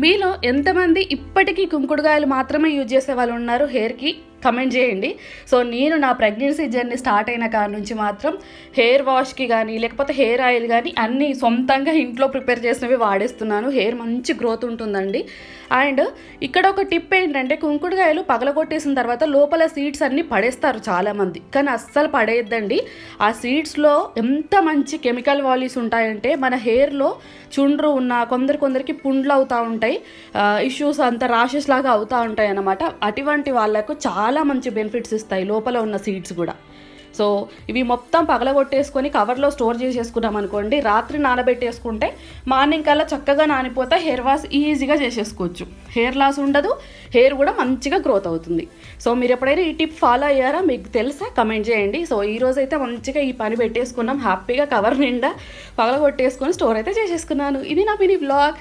మీలో ఎంతమంది ఇప్పటికీ కుంకుడుకాయలు మాత్రమే యూజ్ చేసే వాళ్ళు ఉన్నారు హెయిర్కి? కమెంట్ చేయండి. సో నేను నా ప్రెగ్నెన్సీ జర్నీ స్టార్ట్ అయిన కాడ నుంచి మాత్రం హెయిర్ వాష్కి కానీ లేకపోతే హెయిర్ ఆయిల్ కానీ అన్నీ సొంతంగా ఇంట్లో ప్రిపేర్ చేసినవి వాడేస్తున్నాను. హెయిర్ మంచి గ్రోత్ ఉంటుందండి. అండ్ ఇక్కడ ఒక టిప్ ఏంటంటే, కుంకుడుకాయలు పగలగొట్టేసిన తర్వాత లోపల సీడ్స్ అన్నీ పడేస్తారు చాలామంది, కానీ అస్సలు పడేయద్దండి. ఆ సీడ్స్లో ఎంత మంచి కెమికల్ వాల్యూస్ ఉంటాయంటే మన హెయిర్లో చుండ్రు ఉన్న కొందరికి పుండ్లు అవుతూ ఉంటాయి, ఇష్యూస్ అంతా ర్యాషెస్ లాగా అవుతూ ఉంటాయి అన్నమాట. అటువంటి వాళ్ళకు చాలా మంచి బెనిఫిట్స్ ఇస్తాయి లోపల ఉన్న సీడ్స్ కూడా. సో ఇవి మొత్తం పగలగొట్టేసుకొని కవర్లో స్టోర్ చేసేసుకున్నాం అనుకోండి, రాత్రి నానబెట్టేసుకుంటే మార్నింగ్ కల్లా చక్కగా నానిపోతే హెయిర్ వాష్ ఈజీగా చేసేసుకోవచ్చు. హెయిర్ లాస్ ఉండదు, హెయిర్ కూడా మంచిగా గ్రోత్ అవుతుంది. సో మీరు ఎప్పుడైనా ఈ టిప్ ఫాలో అయ్యారా, మీకు తెలుసా? కమెంట్ చేయండి. సో ఈరోజు అయితే మంచిగా ఈ పని పెట్టేసుకున్నాం, హ్యాపీగా కవర్ నిండా పగలగొట్టేసుకొని స్టోర్ అయితే చేసేసుకున్నాను. ఇది నా మినీ బ్లాగ్.